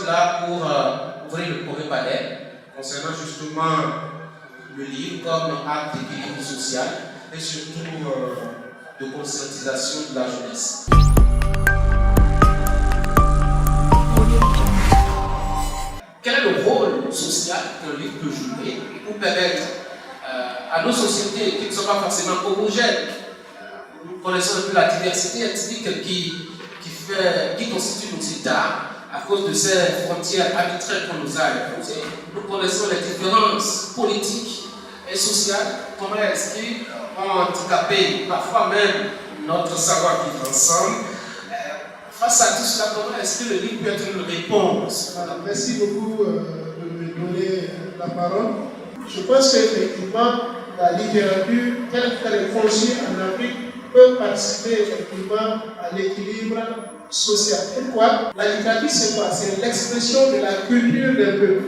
là pour ouvrir le premier panel concernant justement le livre comme acte d'équilibre social et surtout de conscientisation de la jeunesse. Quel est le rôle social qu'un livre peut jouer pour permettre à nos sociétés qui ne sont pas forcément homogènes, nous connaissons un peu la diversité ethnique qui constitue nos États à cause de ces frontières arbitraires qu'on nous a imposées. Nous connaissons les différences politiques et sociales, comment est-ce qu'ils ont handicapé parfois même notre savoir-vivre ensemble. Face à tout cela, comment est-ce que le livre peut être une réponse? Merci beaucoup de me donner la parole. Je pense qu'effectivement, la littérature, telle qu'elle est conçue en Afrique, peut participer effectivement à l'équilibre social. Pourquoi? La littérature, c'est quoi? C'est l'expression de la culture d'un peuple.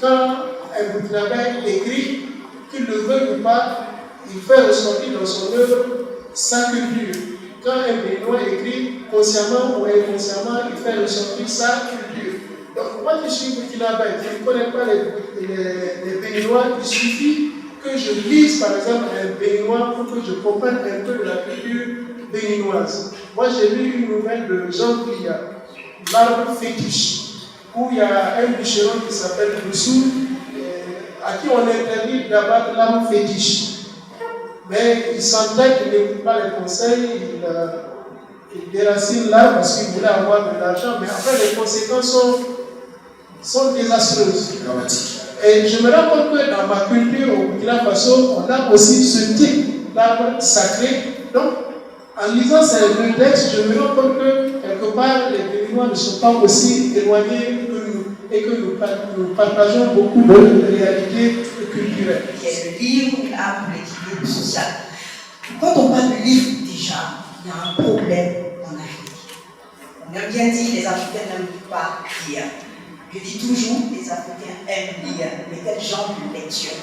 Quand un Burkinabé écrit, qu'il le veuille ou pas, il fait ressortir dans son œuvre sa culture. Quand un Béninois écrit, consciemment ou inconsciemment, il fait ressortir sa culture. Donc, moi qui suis Burkinabé, je ne connais pas les Béninois, il suffit que je lise par exemple un Béninois pour que je comprenne un peu de la culture béninoise. Moi, j'ai lu une nouvelle de Jean Plia, L'arbre fétiche, où il y a un bûcheron qui s'appelle Boussou, à qui on interdit d'abattre l'arbre fétiche. Mais il sentait qu'il n'écoute pas les conseils, il déracine l'arbre parce qu'il voulait avoir de l'argent, mais après les conséquences sont désastreuses. Et je me rends compte que dans ma culture au Burkina Faso, on a aussi ce type d'arbre sacré. Donc, en lisant ces deux textes, je me rends compte que quelque part, les Béninois ne sont pas aussi éloignés que nous et que nous partageons beaucoup de réalités culturelles. Le livre, l'arbre de l'équilibre social. Quand on parle de livre, déjà, il y a un problème en Afrique. On a bien dit les Africains n'aiment pas lire. Je dis toujours, les Africains aiment lire, mais quel genre de lecture?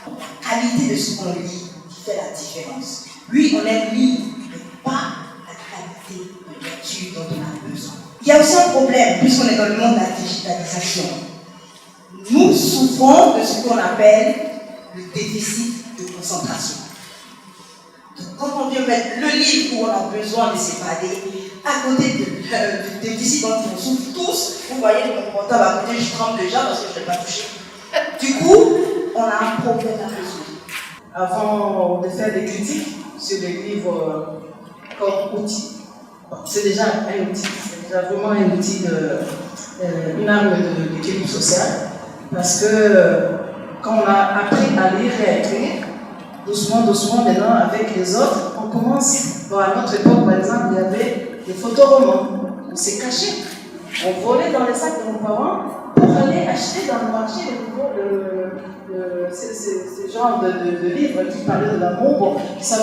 La qualité de ce qu'on lit qui fait la différence. Oui, on aime lire, mais pas la qualité de lecture dont on a besoin. Il y a aussi un problème, puisqu'on est dans le monde de la digitalisation. Nous souffrons de ce qu'on appelle le déficit de concentration. Donc, quand on vient mettre le livre où on a besoin de s'évader, à côté du déficit dont on souffre tous, vous voyez mon portable à côté, je tremble déjà parce que je ne l'ai pas touché. Du coup, on a un problème à résoudre. Avant de faire des critiques sur les livres comme outil, c'est déjà un outil, c'est déjà vraiment un outil, une arme d'équilibre social, parce que quand on a appris à lire et à écrire, doucement, maintenant, avec les autres, on commence. Bon, à notre époque, par exemple, il y avait des photoromans. On s'est caché. On volait dans les sacs de nos parents pour aller acheter dans le marché ce genre de livres qui parlaient de l'amour. Bon, ça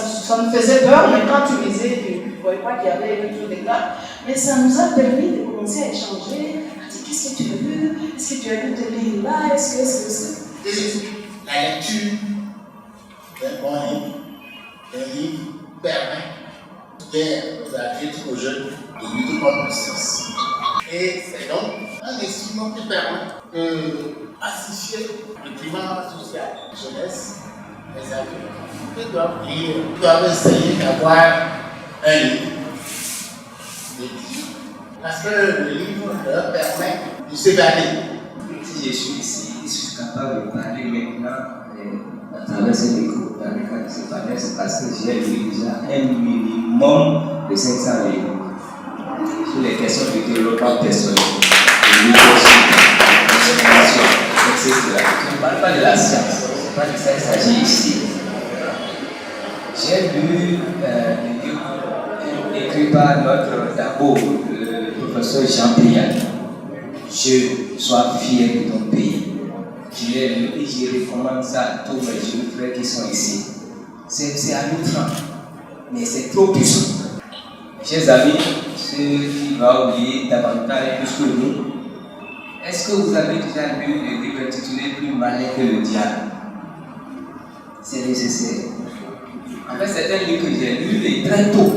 nous faisait peur, mais quand tu lisais, tu ne voyais pas qu'il y avait tout d'éclat. Mais ça nous a permis de commencer à échanger. Qu'est-ce que tu as lu? Est-ce que tu as lu tes livres là? Est-ce que la lecture d'un bon livre permet aux adultes, aux jeunes de lutter contre le stress. Et c'est donc un instrument qui permet de pacifier le climat social, la jeunesse, les adultes. Ils doivent lire, ils doivent essayer d'avoir un livre. Parce que le livre leur permet de s'évader. Si je suis ici, je suis capable de parler maintenant à travers cette écoute, dans le cas de ce panel, c'est parce que j'ai lu déjà un minimum de 500 livres sur les questions de développement personnel, de leadership, de consommation, etc. Je ne parle pas de la science, ce n'est pas de ça qu'il s'agit ici. J'ai lu le livre écrit par notre Dabo, le professeur Jean Payal. Je sois fier de ton pays. Je l'ai lu et je recommande ça à tous mes jeunes frères qui sont ici. C'est à l'outrance, mais c'est trop puissant. Chers amis, ceux qui vont oublier davantage plus que nous, est-ce que vous avez déjà lu le livre intitulé Plus malin que le diable? C'est nécessaire. En fait, c'est un livre que j'ai lu très tôt.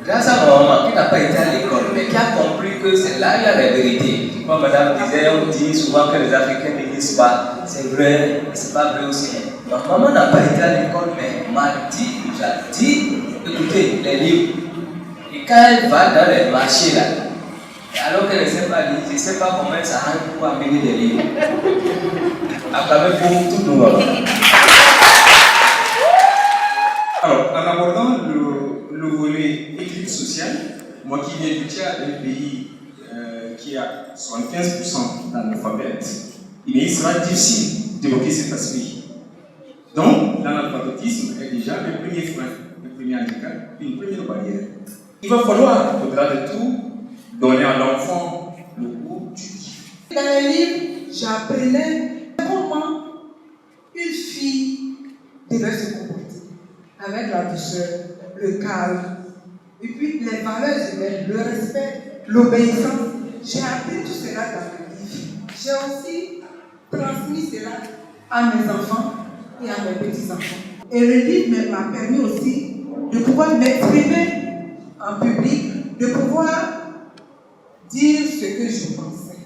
Grâce à ma maman qui n'a pas été à l'école, mais qui a compris que c'est là il y a la vérité. Comme madame disait, on dit souvent que les Africains ne lisent pas. C'est vrai, mais c'est pas vrai aussi. Ma maman n'a pas été à l'école, mais m'a dit, écoutez, les livres. Et quand elle va dans les marchés là, alors qu'elle ne sait pas lire, je ne sais pas comment elle s'arrange pour amener des livres. Après, pour tout le monde. Alors, en abordant le volet équilibre social, moi qui viens du Tchad, un pays qui a 75% d'analphabètes, il sera difficile d'évoquer cet aspect. Donc, l'analphabétisme est déjà le premier frein, le premier handicap, une première barrière. Il va falloir, au-delà de tout, donner à l'enfant le goût du livre. Dans les livres, j'apprenais comment une fille devait se comporter, avec la douceur, le calme, et puis les valeurs humaines, le respect, l'obéissance. J'ai appris tout cela dans le livre. J'ai aussi transmis cela à mes enfants et à mes petits-enfants. Et le livre m'a permis aussi de pouvoir m'exprimer en public, de pouvoir dire ce que je pensais,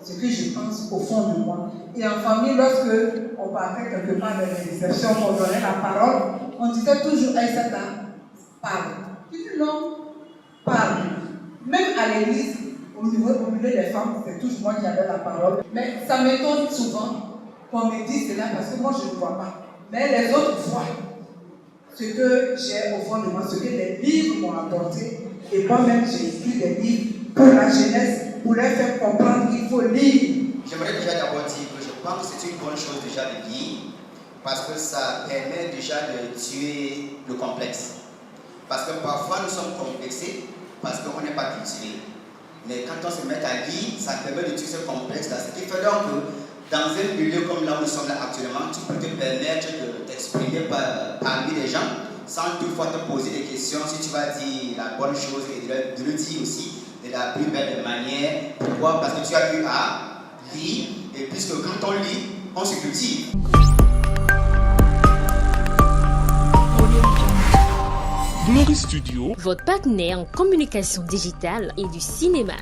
ce que je pense au fond de moi. Et en famille, lorsque on partait quelque part dans les réceptions, on donnait la parole, on disait toujours Aïssata, parle. Je dis non, parle. Même à l'église, au milieu des femmes, c'est toujours moi qui avais la parole. Mais ça m'étonne souvent qu'on me dise cela parce que moi je ne vois pas. Mais les autres voient ce que j'ai au fond de moi, ce que les livres m'ont apporté. Et moi-même, j'ai écrit des livres pour la jeunesse, pour leur faire comprendre qu'il faut lire. J'aimerais déjà d'abord dire que je pense que c'est une bonne chose déjà de lire parce que ça permet déjà de tuer le complexe. Parce que parfois nous sommes complexés parce qu'on n'est pas cultivé. Mais quand on se met à lire, ça permet de tuer ce complexe-là. Ce qui fait donc que dans un milieu comme là où nous sommes là actuellement, tu peux te permettre de t'exprimer parmi les gens sans toutefois te poser des questions si tu vas dire la bonne chose et de le dire aussi de la plus belle manière. Pourquoi? Parce que tu as eu à lire et puisque quand on lit, on se cultive. Glory Studio, votre partenaire en communication digitale et du cinéma.